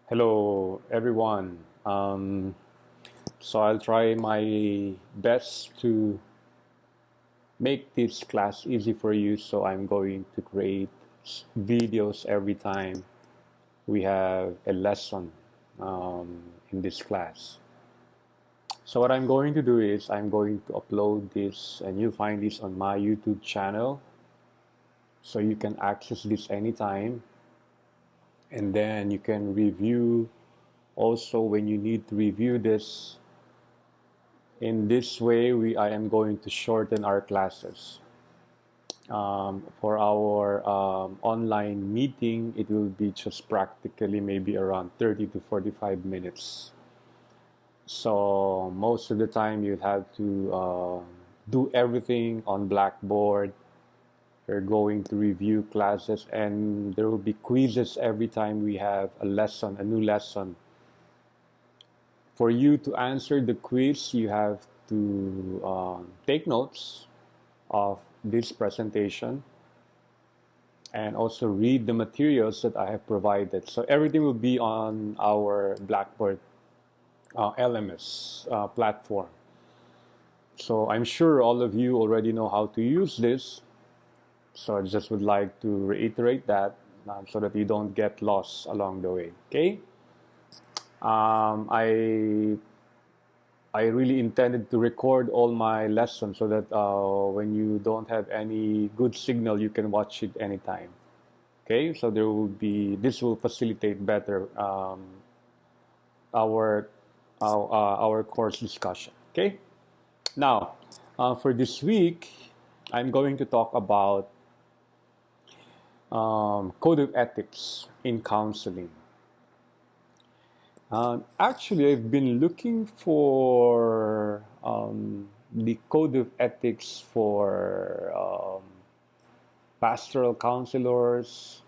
Hello, everyone. So I'll try my best to make this class easy for you. So I'm going to create videos every time we have a lesson in this class. So what I'm going to do is I'm going to upload this, and you'll find this on my YouTube channel. So you can access this anytime, and then you can review also when you need to review this. In this way, I am going to shorten our classes. For our online meeting, it will be just practically maybe around 30 to 45 minutes. So most of the time, you'll have to do everything on Blackboard. We're going to review classes, and there will be quizzes every time we have a lesson, a new lesson. For you to answer the quiz, you have to take notes of this presentation and also read the materials that I have provided. So everything will be on our Blackboard LMS platform. So I'm sure all of you already know how to use this. So I just would like to reiterate that so that you don't get lost along the way. Okay? I really intended to record all my lessons so that when you don't have any good signal, you can watch it anytime. Okay, so this will facilitate better our our course discussion. Okay, now for this week, I'm going to talk about code of ethics in counseling. Actually, I've been looking for the code of ethics for pastoral counselors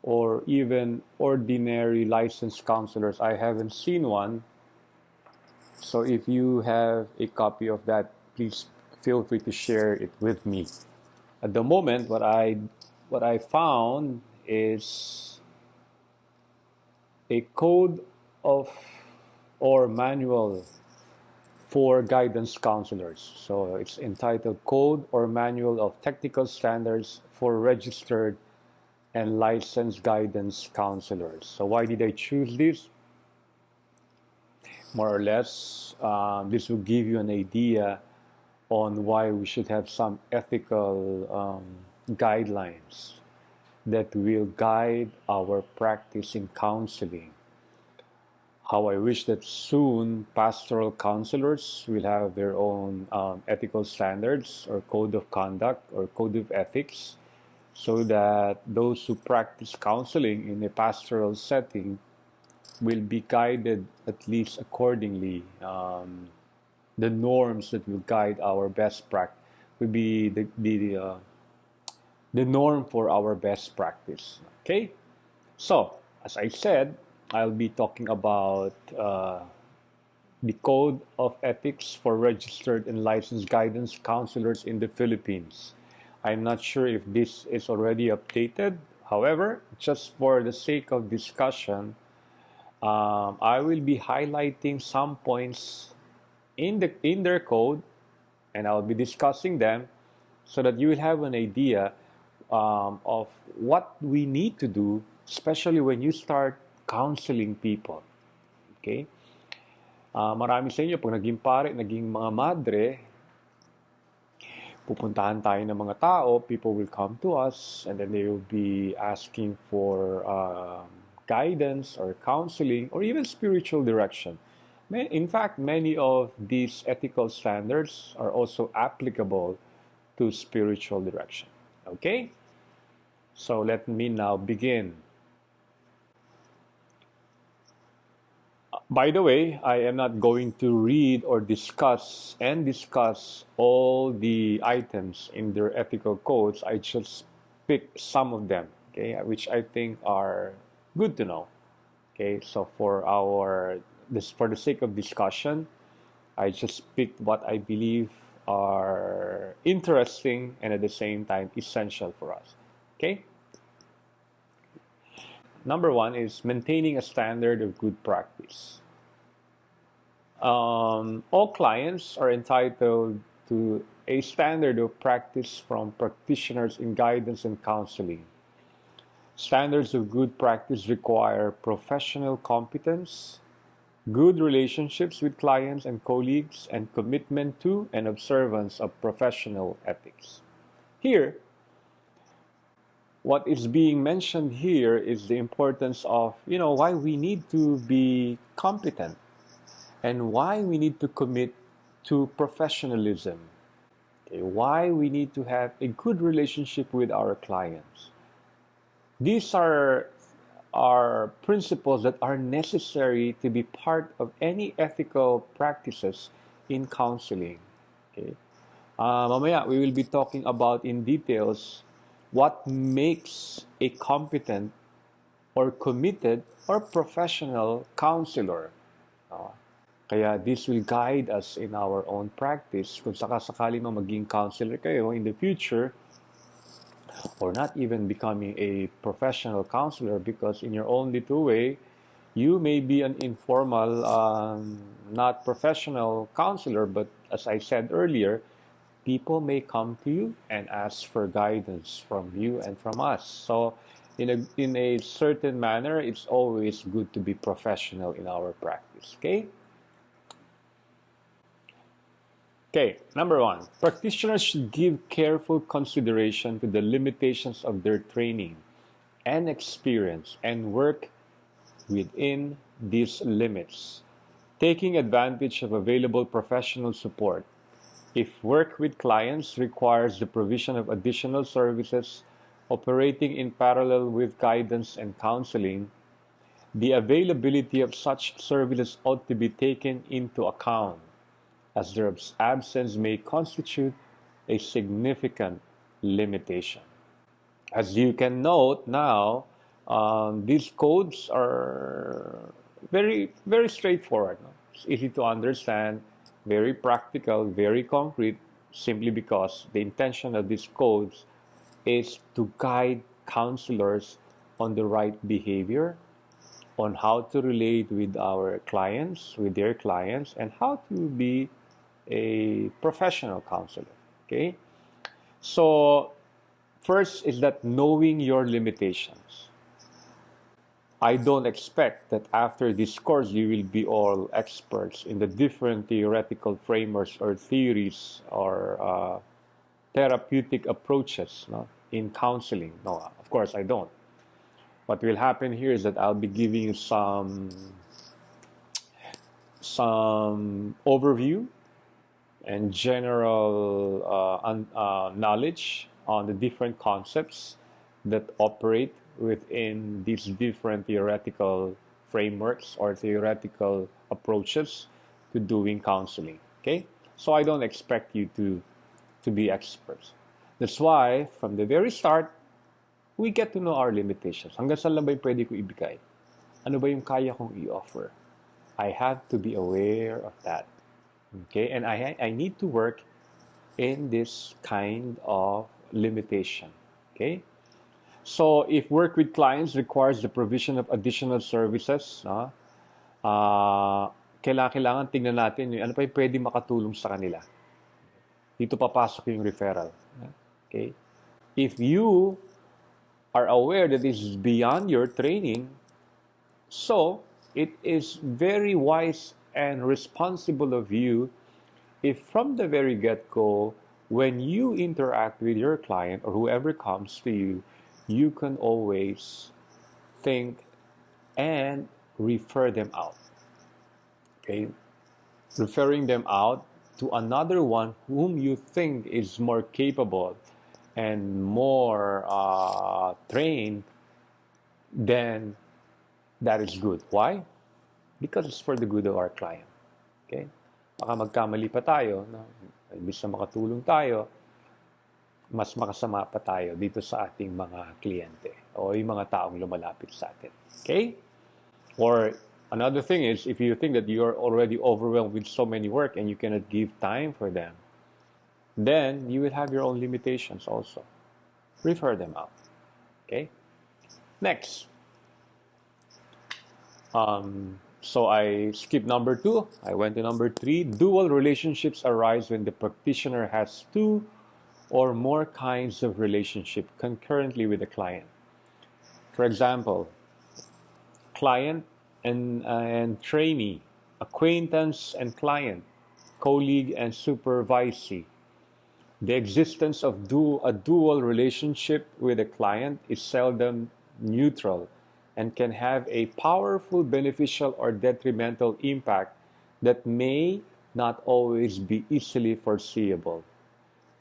or even ordinary licensed counselors. I haven't seen one. So if you have a copy of that, please feel free to share it with me. At the moment, what I found is a code of or manual for guidance counselors. So it's entitled Code or Manual of Technical Standards for Registered and Licensed Guidance Counselors. So why did I choose this? More or less, this will give you an idea on why we should have some ethical guidelines that will guide our practice in counseling. How I wish that soon pastoral counselors will have their own ethical standards or code of conduct or code of ethics so that those who practice counseling in a pastoral setting will be guided at least accordingly. The norms that will guide our best practice will be the norm for our best practice. Okay? So, as I said, I'll be talking about the Code of Ethics for Registered and Licensed Guidance Counselors in the Philippines. I'm not sure if this is already updated. However, just for the sake of discussion, I will be highlighting some points in their code, and I'll be discussing them so that you will have an idea of what we need to do, especially when you start counseling people. Okay? Marami sa inyo, pag naging pare, naging mga madre, pupuntahan tayo ng mga tao, people will come to us, and then they will be asking for guidance or counseling or even spiritual direction. In fact, many of these ethical standards are also applicable to spiritual direction. Okay? So let me now begin. By the way, I am not going to read or discuss all the items in their ethical codes. I just pick some of them, okay, which I think are good to know. Okay, so for the sake of discussion, I just picked what I believe are interesting and at the same time essential for us. Okay? Number one is maintaining a standard of good practice. All clients are entitled to a standard of practice from practitioners in guidance and counseling. Standards of good practice require professional competence, good relationships with clients and colleagues, and commitment to and observance of professional ethics. Here, what is being mentioned here is the importance of, why we need to be competent and why we need to commit to professionalism. Okay, why we need to have a good relationship with our clients. These are principles that are necessary to be part of any ethical practices in counseling. Okay? Mamaya, we will be talking about in details what makes a competent or committed or professional counselor. Kaya this will guide us in our own practice. Kung sakasakali mo maging counselor kayo in the future, or not even becoming a professional counselor, because in your own little way, you may be an informal, not professional counselor, but as I said earlier, people may come to you and ask for guidance from you and from us. So in a certain manner, it's always good to be professional in our practice, okay? Okay, number one, practitioners should give careful consideration to the limitations of their training and experience and work within these limits, taking advantage of available professional support. If work with clients requires the provision of additional services operating in parallel with guidance and counseling, the availability of such services ought to be taken into account, as their absence may constitute a significant limitation. As you can note now, these codes are very, very straightforward. It's easy to understand, very practical, very concrete, simply because the intention of these codes is to guide counselors on the right behavior, on how to relate with our clients, with their clients, and how to be a professional counselor. Okay? So, first is that knowing your limitations. I don't expect that after this course you will be all experts in the different theoretical frameworks or theories or therapeutic approaches, no, in counseling. No, of course I don't. What will happen here is that I'll be giving you some overview and general knowledge on the different concepts that operate within these different theoretical frameworks or theoretical approaches to doing counseling. Okay? So I don't expect you to be experts. That's why, from the very start, we get to know our limitations. Hanggang saan lang ba yung pwede ko ibigay? Ano ba yung kaya kong i-offer? I have to be aware of that. Okay? And I need to work in this kind of limitation. Okay? So, if work with clients requires the provision of additional services, kailangan tingnan natin ano pa yung pwede makatulong sa kanila. Dito papasok yung referral. Okay? If you are aware that this is beyond your training, so it is very wise and responsible of you if from the very get-go, when you interact with your client or whoever comes to you, you can always think and refer them out. Okay? Referring them out to another one whom you think is more capable and more trained, then that is good. Why? Because it's for the good of our client. Okay? Baka magkamali pa tayo, no? Imbis na makatulong tayo, mas makasama pa tayo dito sa ating mga kliyente o yung mga taong lumalapit sa atin. Okay? Or another thing is, if you think that you're already overwhelmed with so many work and you cannot give time for them, then you will have your own limitations also. Refer them out. Okay? Next. So I skipped number 2. I went to number 3. Dual relationships arise when the practitioner has two or more kinds of relationship concurrently with the client. For example, client and trainee, acquaintance and client, colleague and supervisee. The existence of a dual relationship with a client is seldom neutral and can have a powerful beneficial or detrimental impact that may not always be easily foreseeable.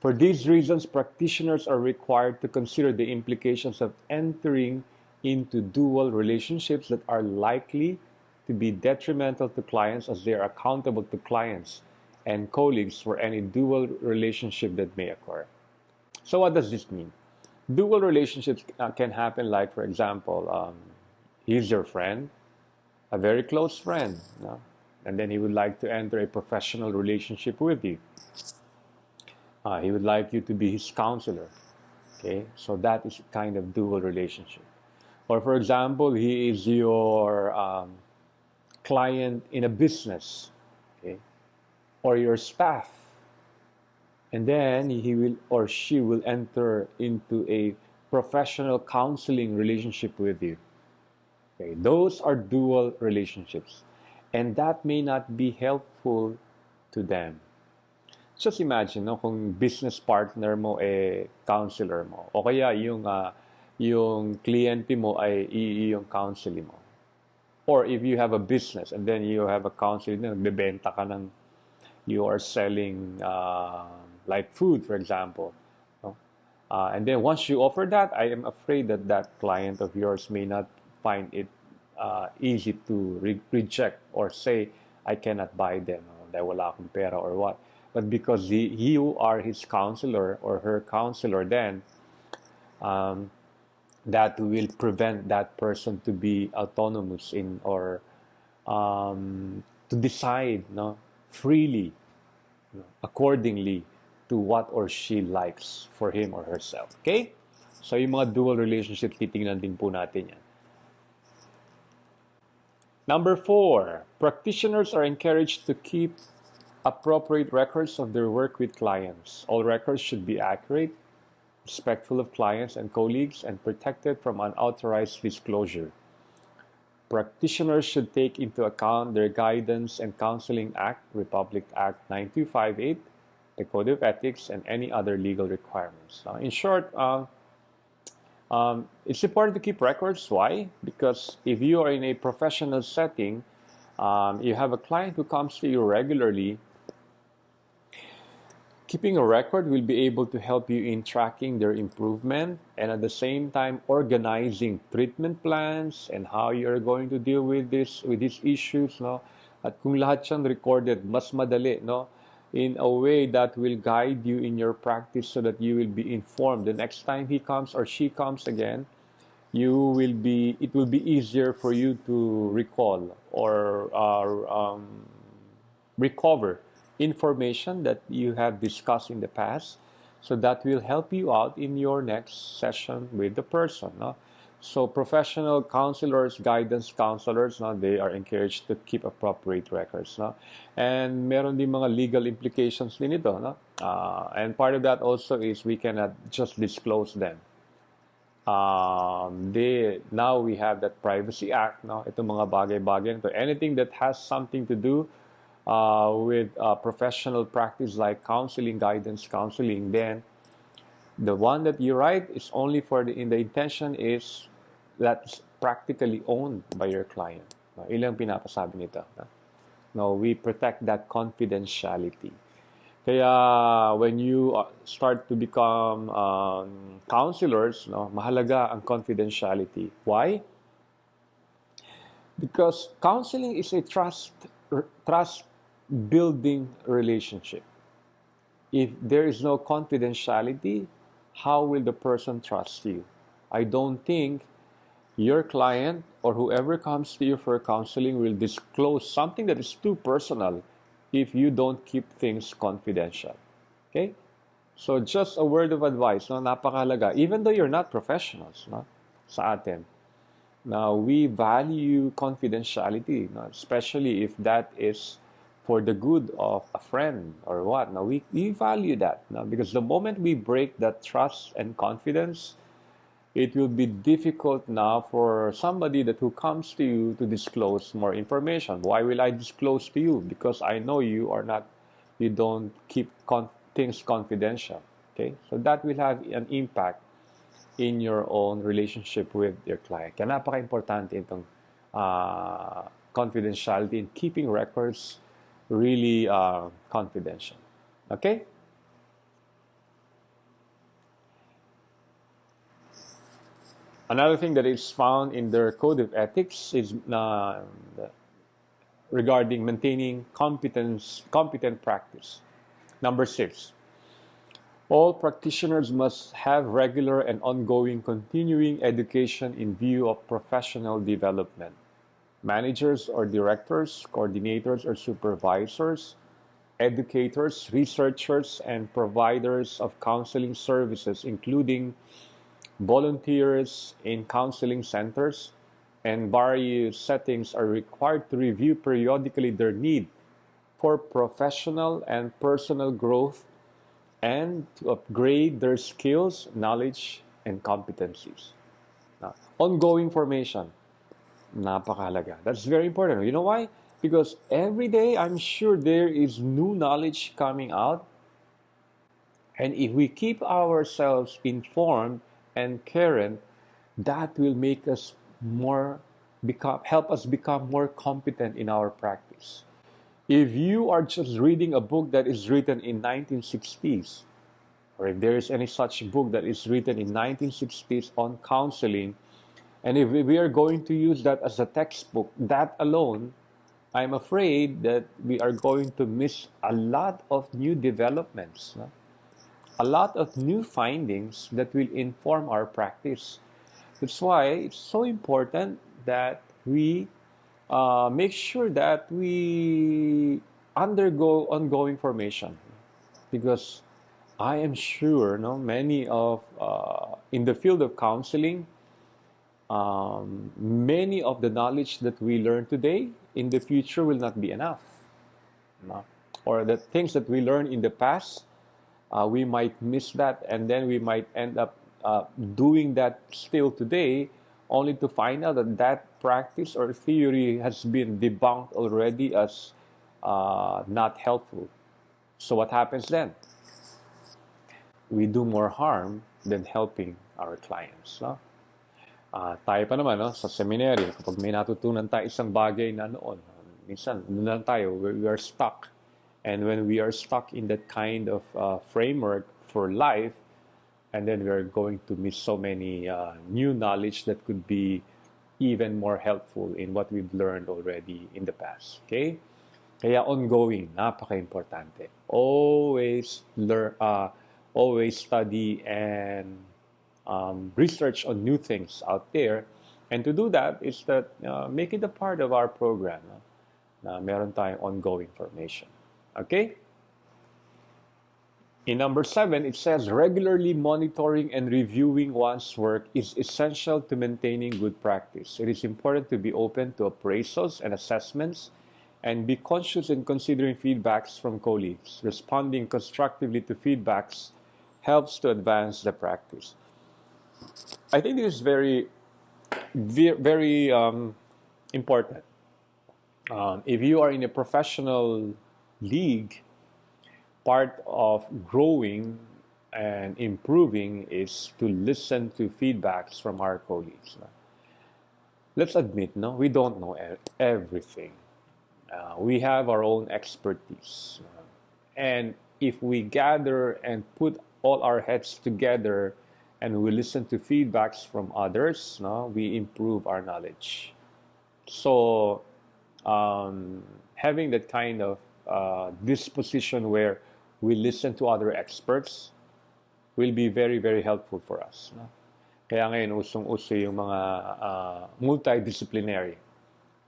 For these reasons, practitioners are required to consider the implications of entering into dual relationships that are likely to be detrimental to clients, as they are accountable to clients and colleagues for any dual relationship that may occur. So what does this mean? Dual relationships can happen, like, for example, he's your friend, a very close friend, you know, and then he would like to enter a professional relationship with you. He would like you to be his counselor. Okay, so that is kind of dual relationship. Or for example, he is your client in a business, okay, or your staff, and then he will or she will enter into a professional counseling relationship with you. Okay, those are dual relationships, and that may not be helpful to them. Just imagine, no, kung business partner mo counselor mo, o kaya yung kliyente mo ay yung counseling mo. Or if you have a business and then you have a counseling, nagbebenta ka ng, you are selling like food, for example. No? And then once you offer that, I am afraid that that client of yours may not find it easy to reject or say, I cannot buy them, dahil wala akong pera or what. But because you are his counselor or her counselor, then that will prevent that person to be autonomous in or to decide, no, freely, no, accordingly to what or she likes for him or herself. Okay? So yung mga dual relationships, titingnan din po natin yan. Number 4, practitioners are encouraged to keep appropriate records of their work with clients. All records should be accurate, respectful of clients and colleagues, and protected from unauthorized disclosure. Practitioners should take into account their Guidance and Counseling Act, Republic Act 9258, the Code of Ethics, and any other legal requirements. In short, it's important to keep records. Why? Because if you are in a professional setting, you have a client who comes to you regularly, keeping a record will be able to help you in tracking their improvement and at the same time organizing treatment plans and how you're going to deal with these issues, no? At kung lahat siyang recorded, mas madali, no? In a way that will guide you in your practice so that you will be informed. The next time he comes or she comes again, it will be easier for you to recall or recover information that you have discussed in the past, so that will help you out in your next session with the person, no? So professional counselors, guidance counselors, no, they are encouraged to keep appropriate records, no? And meron din mga legal implications din ito, no? And part of that also is we cannot just disclose them. Now we have that Privacy Act, no? Itong mga bagay-bagay nito, anything that has something to do with professional practice like counseling, guidance counseling, then the one that you write is only for the intention is that's practically owned by your client. Ilang pinapasabi nito. No, we protect that confidentiality. Kaya when you start to become counselors, no, mahalaga ang confidentiality. Why? Because counseling is a trust building relationship. If there is no confidentiality, how will the person trust you? I don't think your client or whoever comes to you for counseling will disclose something that is too personal if you don't keep things confidential. Okay? So just a word of advice, no, napakahalaga. Even though you're not professionals, no, sa atin, Now, we value confidentiality, especially if that is for the good of a friend or what. Now, we value that now, because the moment we break that trust and confidence, it will be difficult now for somebody that who comes to you to disclose more information. Why will I disclose to you? Because I know you are not, you don't keep things confidential. Okay, so that will have an impact in your own relationship with your client. Kaya napaka-importante itong confidentiality and keeping records really confidential. Okay? Another thing that is found in their code of ethics is regarding maintaining competent practice. Number 6, all practitioners must have regular and ongoing continuing education in view of professional development. Managers or directors, coordinators or supervisors, educators, researchers, and providers of counseling services, including volunteers in counseling centers and various settings, are required to review periodically their need for professional and personal growth and to upgrade their skills, knowledge, and competencies. Now, ongoing formation, napakahalaga. That's very important. You know why? Because every day, I'm sure there is new knowledge coming out. And if we keep ourselves informed and current, that will make us help us become more competent in our practice. If you are just reading a book that is written in 1960s, or if there is any such book that is written in 1960s on counseling, and if we are going to use that as a textbook, that alone, I'm afraid that we are going to miss a lot of new developments, a lot of new findings that will inform our practice. That's why it's so important that we make sure that we undergo ongoing formation, because I am sure many of in the field of counseling, many of the knowledge that we learn today in the future will not be enough, or the things that we learned in the past, we might miss that, and then we might end up doing that still today, only to find out that that practice or theory has been debunked already as not helpful. So what happens then? We do more harm than helping our clients. Tayo pa naman sa seminary, kapag may natutunan tayo isang bagay na noon, minsan doon lang tayo, we are stuck. And when we are stuck in that kind of framework for life, and then we are going to miss so many new knowledge that could be even more helpful in what we've learned already in the past. Okay? Kaya ongoing, napaka-importante. Always learn, always study and research on new things out there. And to do that is that make it a part of our program na meron tayong ongoing formation. Okay? In number 7, it says regularly monitoring and reviewing one's work is essential to maintaining good practice. It is important to be open to appraisals and assessments and be conscious in considering feedbacks from colleagues. Responding constructively to feedbacks helps to advance the practice. I think this is very, very important. If you are in a professional league, part of growing and improving is to listen to feedbacks from our colleagues. Let's admit, we don't know everything. We have our own expertise. And if we gather and put all our heads together and we listen to feedbacks from others, we improve our knowledge. So having that kind of disposition where we listen to other experts will be very, very helpful for us. Kaya ngayon, usong-uso yung mga multidisciplinary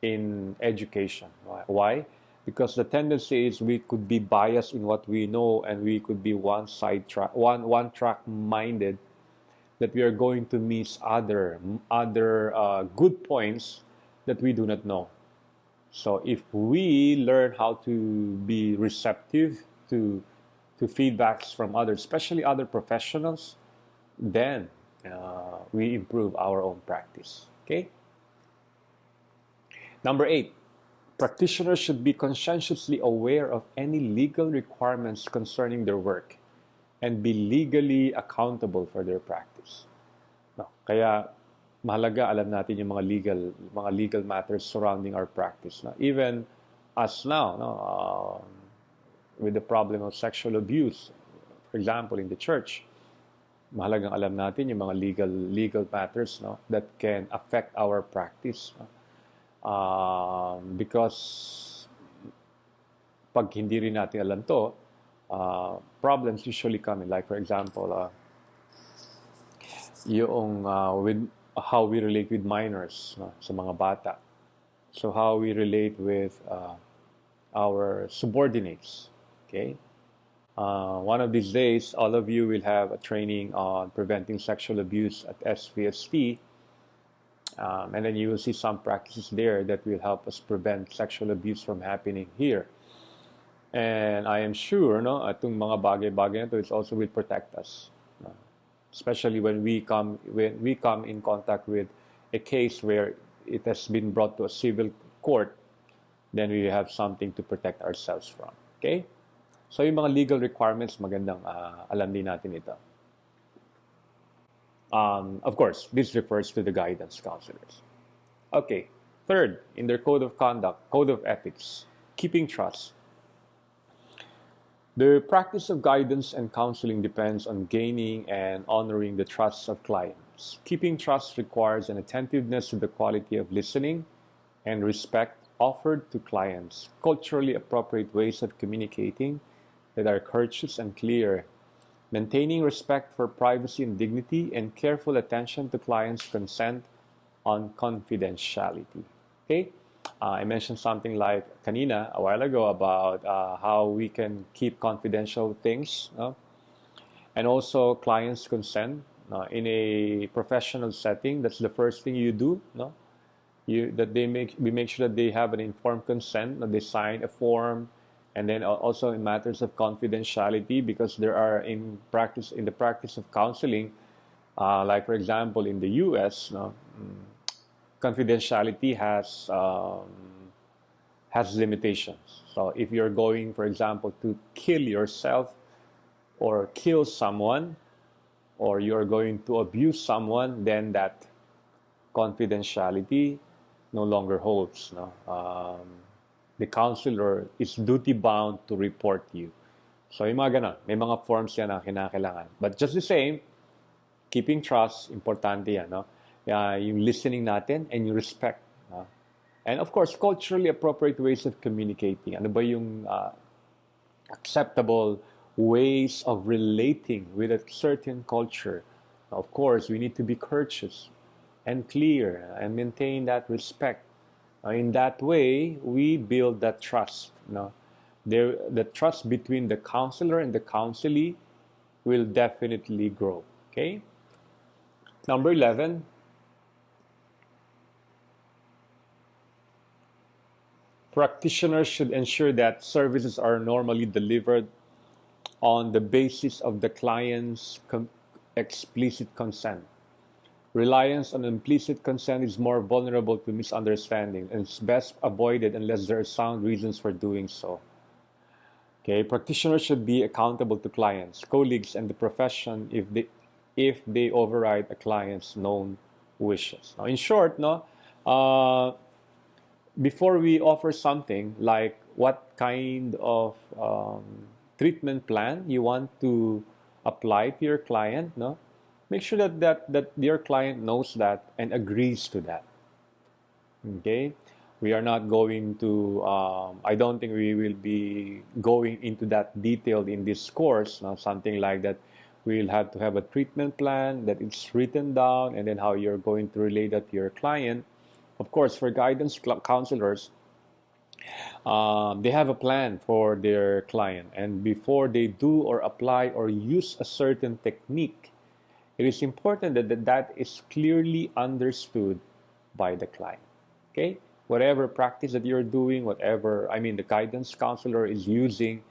in education. Why? Because the tendency is we could be biased in what we know, and we could be one track minded that we are going to miss other good points that we do not know. So if we learn how to be receptive to feedbacks from others, especially other professionals, then we improve our own practice. Okay. Number 8, practitioners should be conscientiously aware of any legal requirements concerning their work and be legally accountable for their practice. No, kaya mahalaga alam natin yung mga legal matters surrounding our practice. No? Even us now, no, with the problem of sexual abuse, for example, in the church, mahalagang alam natin yung mga legal matters, no, that can affect our practice. No? Because pag hindi rin natin alam to, problems usually come in. Like for example, yung with how we relate with minors, no, sa mga bata. So how we relate with our subordinates. Okay. One of these days, all of you will have a training on preventing sexual abuse at SVST. And then you will see some practices there that will help us prevent sexual abuse from happening here. And I am sure, no, itong mga bagay-bagay na to, it also will protect us. Especially when we come in contact with a case where it has been brought to a civil court, then we have something to protect ourselves from. Okay? So yung mga legal requirements, magandang alam din natin ito. Of course, this refers to the guidance counselors. Okay, third, in their code of conduct, code of ethics, keeping trust. The practice of guidance and counseling depends on gaining and honoring the trust of clients. Keeping trust requires an attentiveness to the quality of listening and respect offered to clients, culturally appropriate ways of communicating that are courteous and clear, maintaining respect for privacy and dignity, and careful attention to clients' consent on confidentiality. Okay? I mentioned something like kanina, a while ago, about how we can keep confidential things, no? And also clients' consent in a professional setting. That's the first thing you do, no? We make sure that they have an informed consent, that they sign a form, and then also in matters of confidentiality, because there are in the practice of counseling, like for example in the U.S., no, confidentiality has limitations. So if you're going, for example, to kill yourself or kill someone, or you're going to abuse someone, then that confidentiality no longer holds. No? The counselor is duty-bound to report you. So yung mga ganun, may mga forms yan na kinakailangan. But just the same, keeping trust, importante yan. No? Yung listening natin and yung respect. No? And of course, culturally appropriate ways of communicating. Ano ba yung acceptable ways of relating with a certain culture? Of course, we need to be courteous and clear and maintain that respect. In that way, we build that trust. No? The trust between the counselor and the counselee will definitely grow. Okay? Number 11, practitioners should ensure that services are normally delivered on the basis of the client's explicit consent. Reliance on implicit consent is more vulnerable to misunderstanding and is best avoided unless there are sound reasons for doing so. Okay, practitioners should be accountable to clients, colleagues, and the profession if they override a client's known wishes. Now, in short, no, before we offer something, like what kind of treatment plan you want to apply to your client, no, make sure that your client knows that and agrees to that. Okay? We are not going to, I don't think we will be going into that detail in this course, no? Something like that. We'll have to have a treatment plan that it's written down, and then how you're going to relate that to your client. Of course, for guidance counselors, they have a plan for their client, and before they do or apply or use a certain technique, it is important that is clearly understood by the client. Okay? Whatever practice that you're doing, whatever, the guidance counselor is using,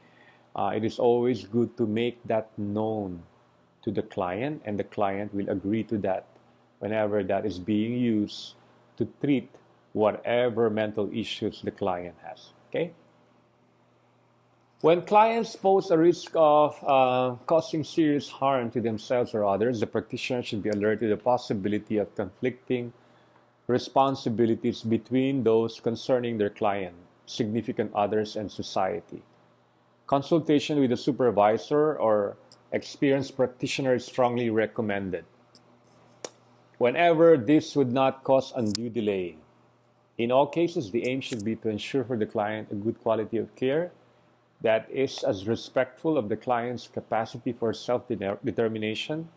it is always good to make that known to the client, and the client will agree to that whenever that is being used to treat whatever mental issues the client has. Okay? When clients pose a risk of causing serious harm to themselves or others, the practitioner should be alert to the possibility of conflicting responsibilities between those concerning their client, significant others, and society. Consultation with a supervisor or experienced practitioner is strongly recommended. Whenever this would not cause undue delay. In all cases, the aim should be to ensure for the client a good quality of care that is as respectful of the client's capacity for self-determination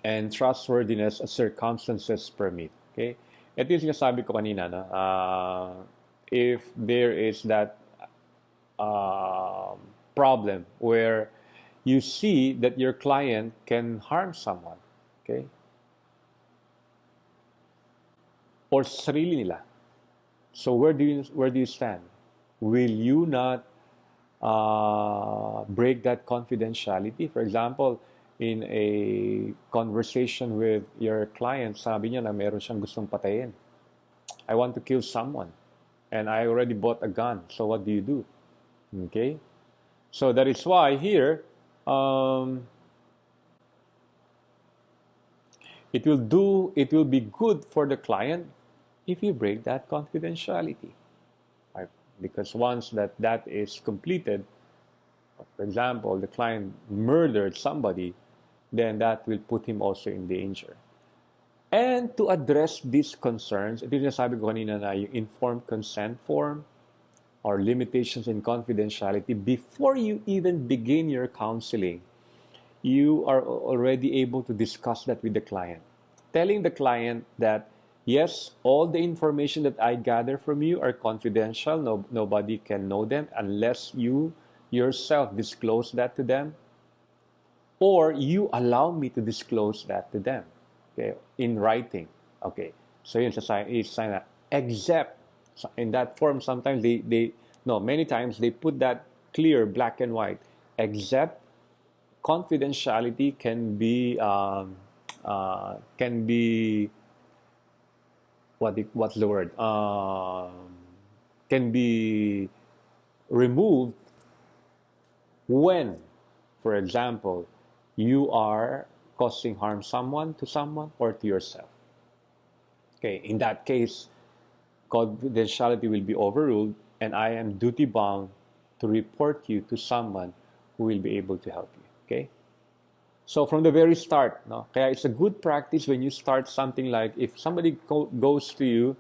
and trustworthiness as circumstances permit. Okay? Ito yung sinasabi ko kanina, no? If there is that problem where you see that your client can harm someone, okay? Or sarili nila. So where do you stand? Will you not break that confidentiality? For example, in a conversation with your client, sabi niya na meron siyang gustong patayin. I want to kill someone, and I already bought a gun. So what do you do? Okay? So that is why here, it will be good for the client if you break that confidentiality. Right? Because once that is completed, for example, the client murdered somebody, then that will put him also in danger. And to address these concerns, ito yung sabi ko kanina na yung informed consent form or limitations in confidentiality, before you even begin your counseling, you are already able to discuss that with the client. Telling the client that, yes, all the information that I gather from you are confidential. Nobody can know them unless you yourself disclose that to them, or you allow me to disclose that to them, okay, in writing. Okay, so yun sign that, except in that form. Sometimes many times they put that clear, black and white, except confidentiality can be what's the word? Can be removed when, for example, you are causing harm to someone or to yourself. Okay, in that case, confidentiality will be overruled, and I am duty bound to report you to someone who will be able to help you. Okay? So from the very start, no? Kaya it's a good practice when you start something like, if somebody goes to you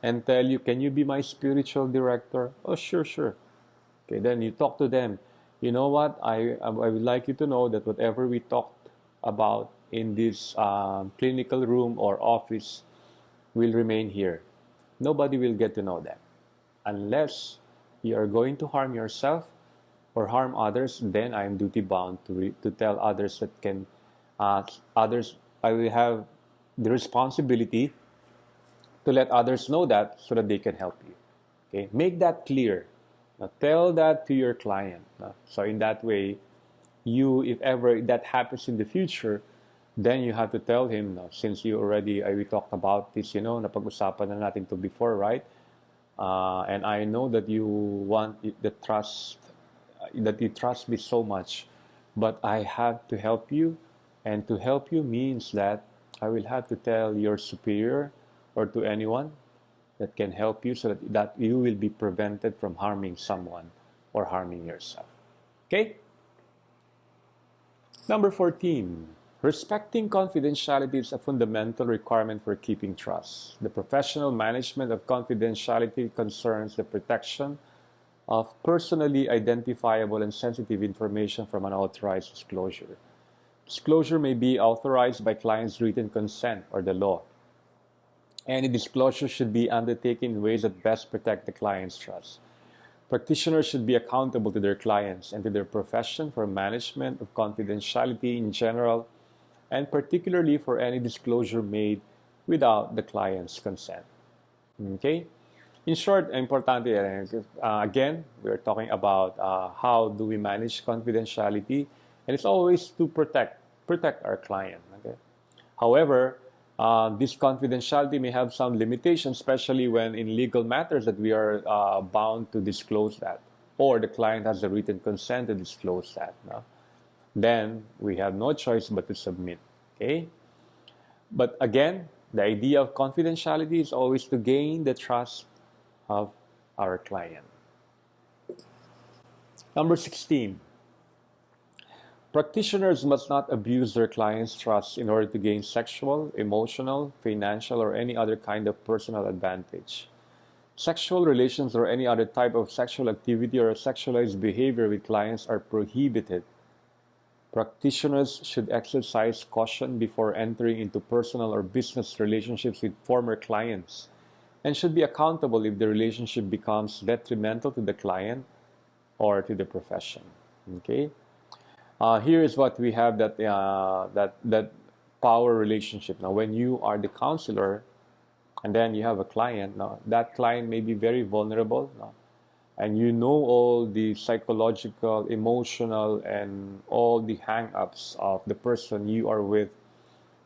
and tell you, can you be my spiritual director? Oh, sure. Okay, then you talk to them. You know what? I would like you to know that whatever we talked about in this clinical room or office will remain here. Nobody will get to know that. Unless you are going to harm yourself or harm others, then I am duty bound to tell others that can, others, I will have the responsibility to let others know that so that they can help you. Okay, make that clear. Now, tell that to your client. So in that way, if ever that happens in the future, then you have to tell him, since you already, we talked about this, napag-usapan na natin to before, right? And I know that you want the trust, that you trust me so much, but I have to help you, and to help you means that I will have to tell your superior or to anyone that can help you so that you will be prevented from harming someone or harming yourself. Okay? Number 14, respecting confidentiality is a fundamental requirement for keeping trust. The professional management of confidentiality concerns the protection of personally identifiable and sensitive information from unauthorized disclosure. Disclosure may be authorized by client's written consent or the law. Any disclosure should be undertaken in ways that best protect the client's trust. Practitioners should be accountable to their clients and to their profession for management of confidentiality in general and particularly for any disclosure made without the client's consent. Okay? In short, importante, again, we're talking about how do we manage confidentiality, and it's always to protect our client. Okay? However, this confidentiality may have some limitations, especially when in legal matters that we are bound to disclose that, or the client has a written consent to disclose that. No? Then we have no choice but to submit. Okay? But again, the idea of confidentiality is always to gain the trust of our client. Number 16, practitioners must not abuse their clients' trust in order to gain sexual, emotional, financial, or any other kind of personal advantage. Sexual relations or any other type of sexual activity or sexualized behavior with clients are prohibited. Practitioners should exercise caution before entering into personal or business relationships with former clients and should be accountable if the relationship becomes detrimental to the client or to the profession. Okay? Here is what we have that power relationship. Now, when you are the counselor and then you have a client, now that client may be very vulnerable, now, and you know all the psychological, emotional, and all the hang-ups of the person you are with,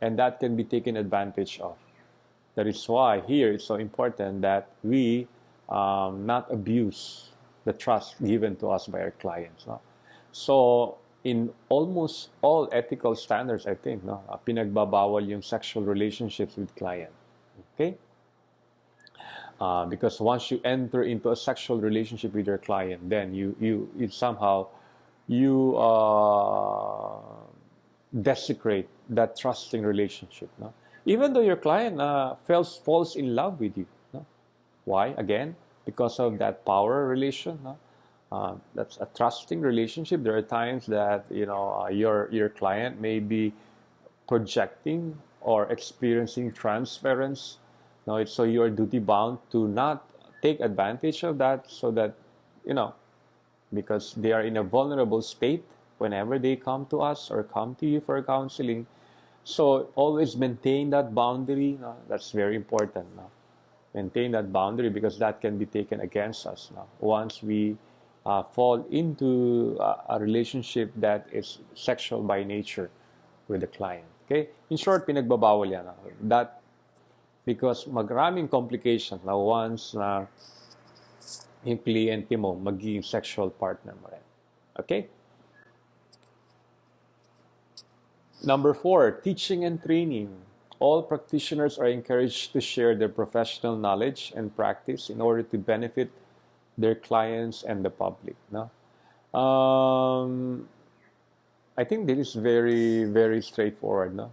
and that can be taken advantage of. That is why here it's so important that we not abuse the trust given to us by our clients. No? So, in almost all ethical standards, I think, no, pinagbabawal yung sexual relationships with client. Okay? Because once you enter into a sexual relationship with your client, then you somehow you desecrate that trusting relationship. No? Even though your client falls in love with you. No? Why? Again, because of that power relation. No? That's a trusting relationship. There are times that your client may be projecting or experiencing transference. No, so you are duty bound to not take advantage of that, so that because they are in a vulnerable state whenever they come to us or come to you for counseling. So always maintain that boundary. No? That's very important. No? Maintain that boundary because that can be taken against us. No? Once we fall into a relationship that is sexual by nature with the client. Okay? In short, pinagbabawal yan. That because maraming complications na once na yung kliyente mo magiging sexual partner mo rin. Okay? Number 4, teaching and training. All practitioners are encouraged to share their professional knowledge and practice in order to benefit their clients and the public. No? I think this is very, very straightforward. No?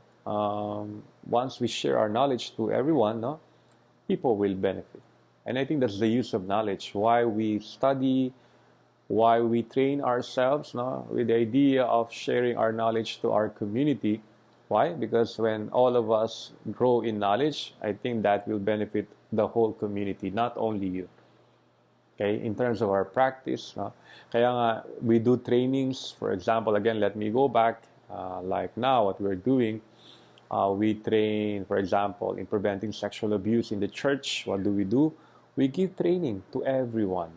Once we share our knowledge to everyone, no, people will benefit. And I think that's the use of knowledge. Why we study, why we train ourselves, no, with the idea of sharing our knowledge to our community. Why? Because when all of us grow in knowledge, I think that will benefit the whole community, not only you. Okay, in terms of our practice, no? Kaya nga, we do trainings. For example, again, let me go back. Like now, what we're doing, we train, for example, in preventing sexual abuse in the church. What do? We give training to everyone.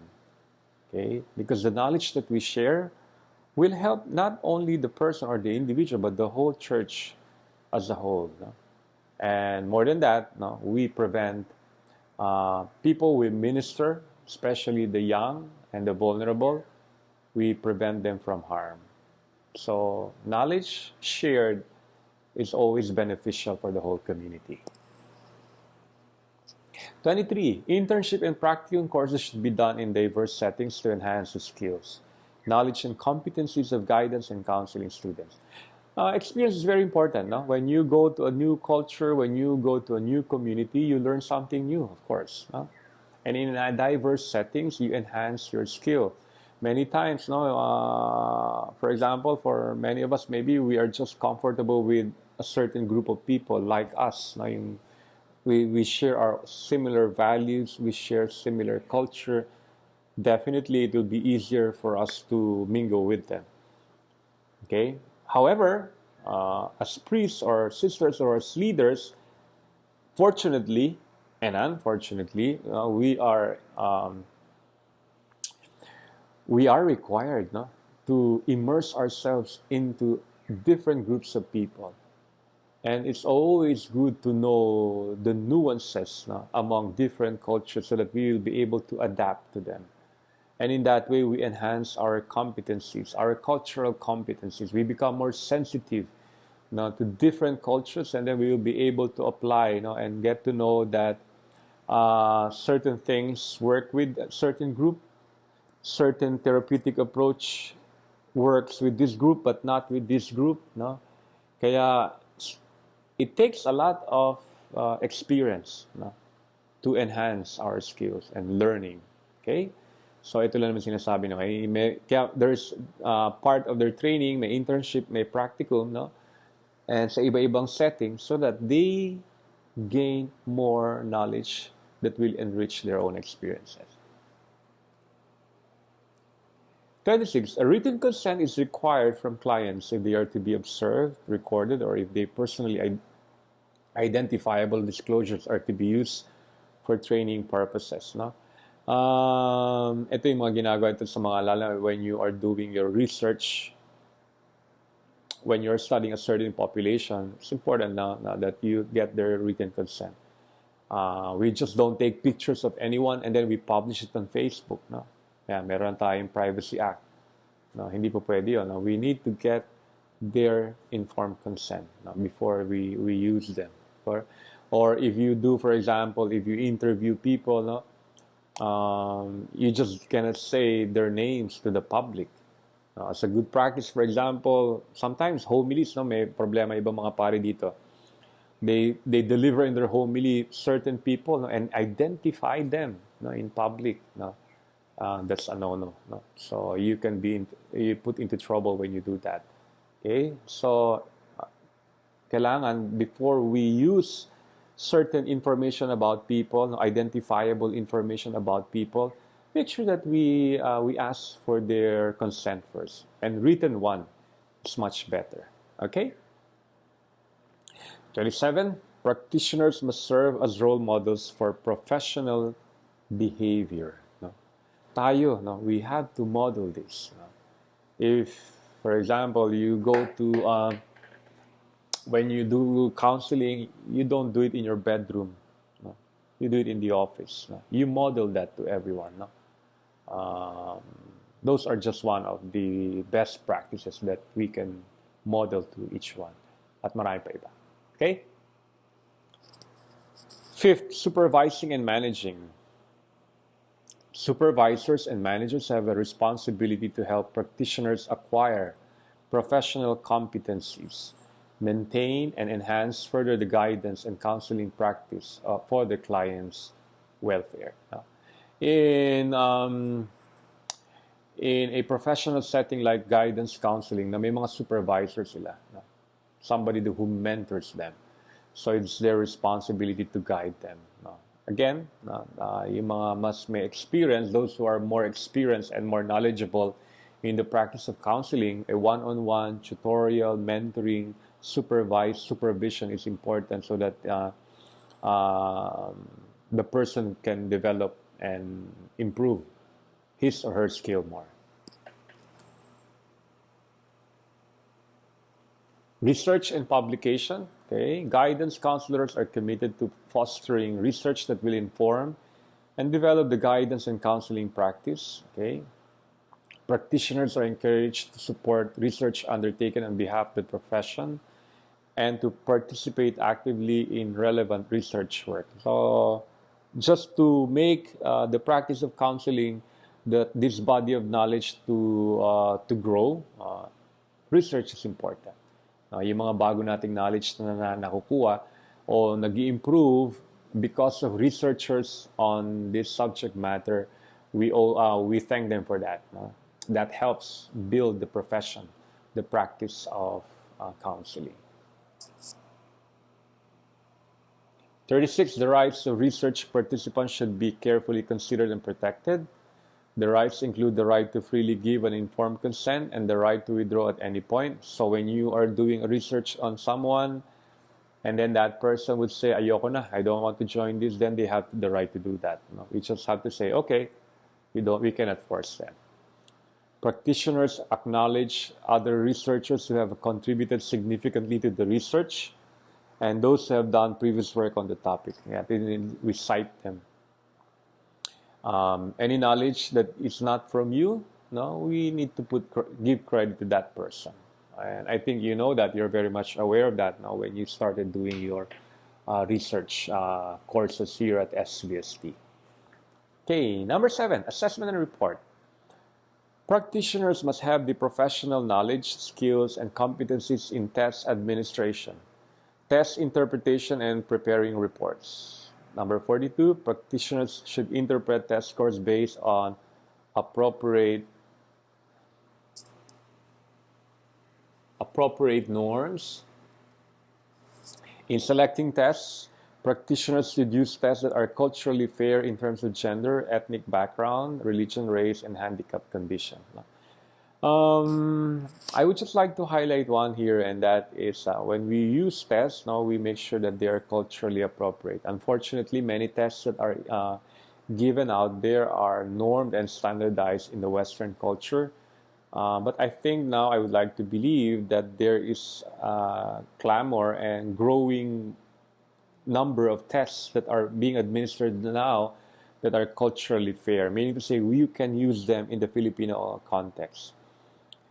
Okay, because the knowledge that we share will help not only the person or the individual, but the whole church as a whole. No? And more than that, no, we prevent people we minister, especially the young and the vulnerable, we prevent them from harm. So knowledge shared is always beneficial for the whole community. 23. Internship and practicum courses should be done in diverse settings to enhance the skills, knowledge, and competencies of guidance and counseling students. Experience is very important. No? When you go to a new culture, when you go to a new community, you learn something new, of course. No? And in diverse settings, you enhance your skill. Many times, no, for example, for many of us, maybe we are just comfortable with a certain group of people like us. No? We share our similar values, we share similar culture. Definitely, it will be easier for us to mingle with them. Okay? However, as priests or sisters or as leaders, fortunately and unfortunately, we are required, no, to immerse ourselves into different groups of people. And it's always good to know the nuances, no, among different cultures so that we will be able to adapt to them. And in that way, we enhance our competencies, our cultural competencies. We become more sensitive, to different cultures, and then we will be able to apply, and get to know that certain things work with a certain group, certain therapeutic approach works with this group but not with this group, no? Kaya it takes a lot of experience, no, to enhance our skills and learning. Okay? So ito lang naman sinasabi, no? Kaya there's part of their training, may internship, may practicum, no? And sa iba-ibang settings so that they gain more knowledge that will enrich their own experiences. 26. A written consent is required from clients if they are to be observed, recorded, or if they personally identifiable disclosures are to be used for training purposes. No? Ito yung mga ginagawa ito sa mga lala when you are doing your research, when you're studying a certain population, it's important now that you get their written consent. We just don't take pictures of anyone and then we publish it on Facebook. No? Kaya meron tayong Privacy Act. No, hindi po pwede yun. No? We need to get their informed consent, no, before we use them. Or if you do, for example, if you interview people, no, you just cannot say their names to the public. As a good practice, for example, sometimes homilies, no, may problema ibang mga pare dito. They deliver in their homily certain people, no, and identify them, no, in public. No, that's a no-no. No? So you can be you put into trouble when you do that. Okay, so kailangan before we use certain information about people, no, identifiable information about people, make sure that we ask for their consent first. And written one is much better. Okay? 27. Practitioners must serve as role models for professional behavior. No? Tayo, no, we have to model this. No? If, for example, you go to when you do counseling, you don't do it in your bedroom. No? You do it in the office. No? You model that to everyone. No? Those are just one of the best practices that we can model to each one. At marami pa iba. Okay? 5th, supervising and managing. Supervisors and managers have a responsibility to help practitioners acquire professional competencies, maintain and enhance further the guidance and counseling practice for the client's welfare. In a professional setting like guidance counseling, na may mga supervisors sila, somebody who mentors them. So it's their responsibility to guide them. Again, yung mga mas may experience, those who are more experienced and more knowledgeable in the practice of counseling, a one-on-one tutorial, mentoring, supervision is important so that the person can develop and improve his or her skill more. Research and publication. Okay, guidance counselors are committed to fostering research that will inform and develop the guidance and counseling practice. Okay, practitioners are encouraged to support research undertaken on behalf of the profession and to participate actively in relevant research work. So, just to make the practice of counseling, this body of knowledge to grow, research is important. Yung mga bago nating knowledge na nakukuha o nag-i-improve because of researchers on this subject matter, we thank them for that. That helps build the profession, the practice of counseling. 36. The rights of research participants should be carefully considered and protected. The rights include the right to freely give an informed consent and the right to withdraw at any point. So when you are doing research on someone and then that person would say, ayoko na, I don't want to join this, then they have the right to do that. We just have to say, okay, we cannot force them. Practitioners acknowledge other researchers who have contributed significantly to the research and those who have done previous work on the topic. Yeah, we cite them. Any knowledge that is not from you, no, we need to give credit to that person. And I think you know that, you're very much aware of that now when you started doing your research courses here at SBST. Okay, number 7, assessment and report. Practitioners must have the professional knowledge, skills, and competencies in test administration, test interpretation, and preparing reports. Number 42, practitioners should interpret test scores based on appropriate norms. In selecting tests, practitioners should use tests that are culturally fair in terms of gender, ethnic background, religion, race, and handicap condition. I would just like to highlight one here, and that is when we use tests, now we make sure that they are culturally appropriate. Unfortunately, many tests that are given out there are normed and standardized in the Western culture. But I think now I would like to believe that there is clamor and growing number of tests that are being administered now that are culturally fair, meaning to say you can use them in the Filipino context.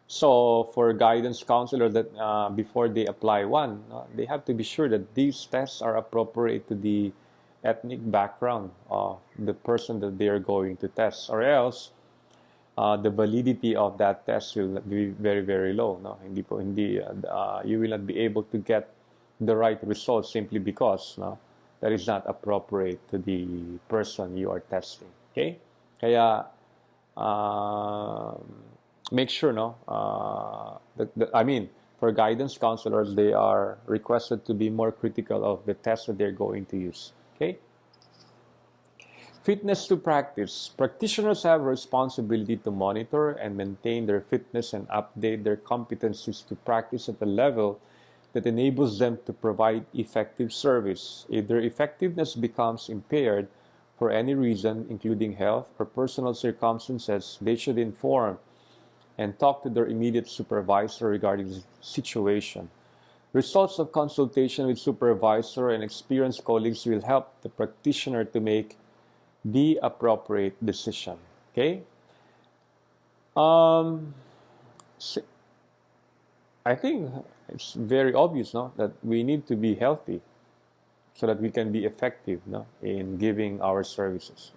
So for guidance counselors that before they apply one, they have to be sure that these tests are appropriate to the ethnic background of the person that they are going to test, or else the validity of that test will be very, very low. No? You will not be able to get the right results simply because that is not appropriate to the person you are testing. Okay? Kaya, make sure, for guidance counselors, they are requested to be more critical of the tests that they're going to use. Okay? Fitness to practice. Practitioners have a responsibility to monitor and maintain their fitness and update their competencies to practice at a level that enables them to provide effective service. If their effectiveness becomes impaired for any reason, including health or personal circumstances, they should inform and talk to their immediate supervisor regarding the situation. Results of consultation with supervisor and experienced colleagues will help the practitioner to make the appropriate decision. Okay? I think it's very obvious, that we need to be healthy so that we can be effective, in giving our services.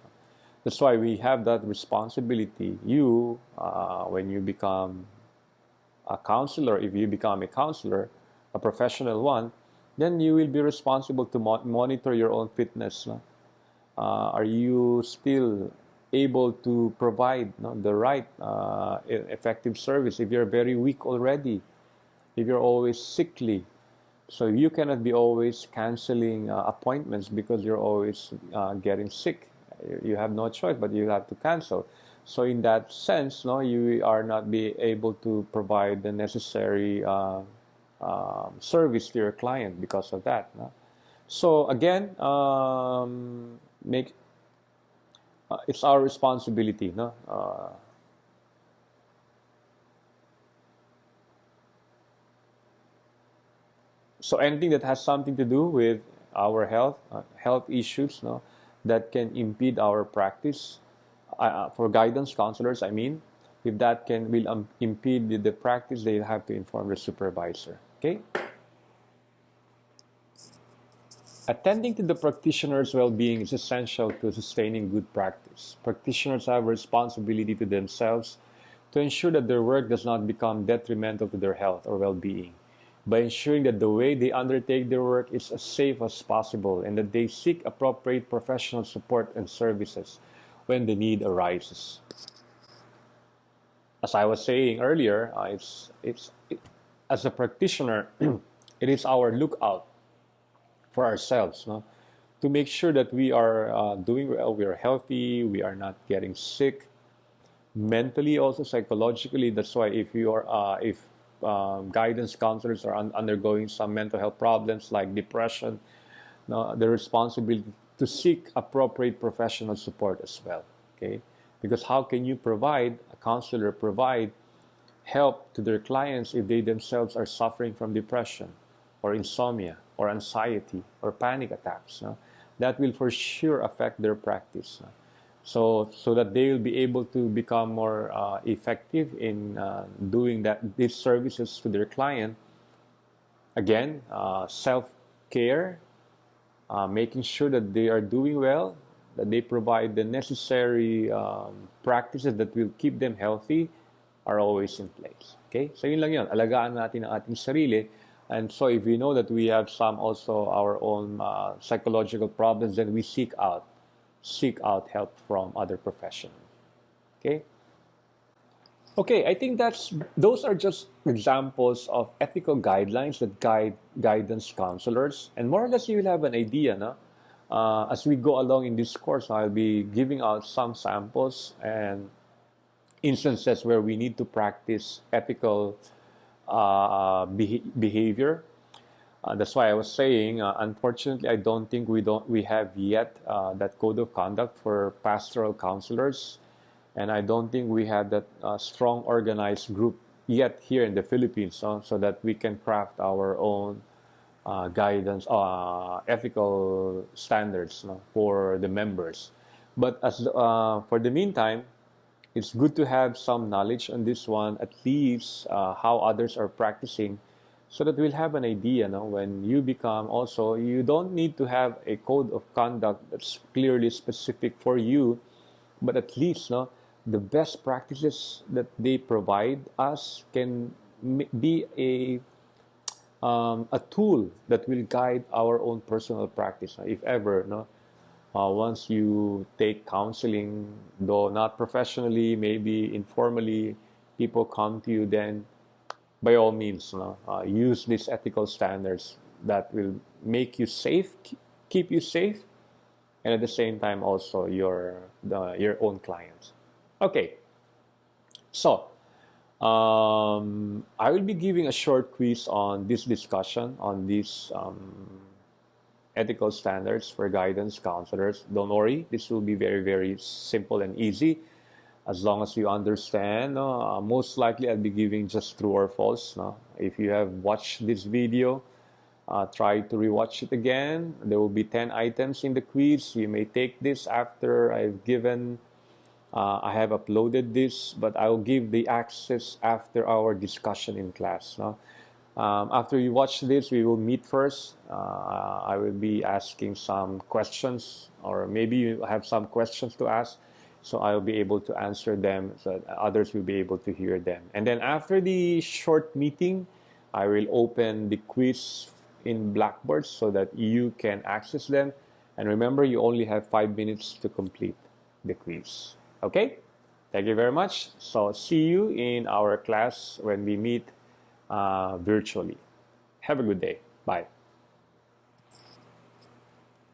That's why we have that responsibility. You, when you become a counselor, if you become a counselor, a professional one, then you will be responsible to monitor your own fitness. Are you still able to provide the right effective service? If you're very weak already, if you're always sickly, so you cannot be always canceling appointments because you're always getting sick. You have no choice, but you have to cancel. So in that sense, you are not be able to provide the necessary service to your client because of that. So again, it's our responsibility. So anything that has something to do with our health issues, that can impede our practice, for guidance counselors, if that will impede the practice, they have to inform the supervisor. Okay. Attending to the practitioner's well-being is essential to sustaining good practice. Practitioners have a responsibility to themselves to ensure that their work does not become detrimental to their health or well-being, by ensuring that the way they undertake their work is as safe as possible and that they seek appropriate professional support and services when the need arises. As I was saying earlier, as a practitioner, it is our lookout for ourselves, to make sure that we are doing well, we are healthy, we are not getting sick. mentally, also psychologically. That's why if you are if guidance counselors are undergoing some mental health problems like depression, no, the responsibility to seek appropriate professional support as well. Okay, because how can you provide a counselor provide help to their clients if they themselves are suffering from depression or insomnia or anxiety or panic attacks? No? That will for sure affect their practice. No? So that they will be able to become more effective in doing these services to their client. Again, self-care, making sure that they are doing well, that they provide the necessary practices that will keep them healthy are always in place. Okay? So yun lang yun. Alagaan natin ang ating sarili. And so if we know that we have some also our own psychological problems, then we seek out help from other professionals. Okay? Okay, I think those are just examples of ethical guidelines that guide guidance counselors, and more or less you will have an idea. No? As we go along in this course, I'll be giving out some samples and instances where we need to practice ethical behavior. That's why I was saying, unfortunately, I don't think we have yet that code of conduct for pastoral counselors, and I don't think we have that strong organized group yet here in the Philippines, so that we can craft our own guidance, ethical standards, for the members. But for the meantime, it's good to have some knowledge on this one, at least how others are practicing, so that we'll have an idea. When you become also, you don't need to have a code of conduct that's clearly specific for you, but at least the best practices that they provide us can be a tool that will guide our own personal practice. If ever, once you take counseling, though not professionally, maybe informally, people come to you, then by all means, use these ethical standards that will make you safe, keep you safe, and at the same time also your own clients. Okay, so I will be giving a short quiz on this discussion on these ethical standards for guidance counselors. Don't worry, this will be very, very simple and easy as long as you understand. Most likely I'll be giving just true or false. If you have watched this video, try to rewatch it again. There will be 10 items in the quiz. You may take this after I have uploaded this, but I will give the access after our discussion in class. After you watch this, we will meet first. I will be asking some questions, or maybe you have some questions to ask, so I will be able to answer them so that others will be able to hear them. And then after the short meeting, I will open the quiz in Blackboard so that you can access them. And remember, you only have 5 minutes to complete the quiz. Okay? Thank you very much. So see you in our class when we meet virtually. Have a good day. Bye.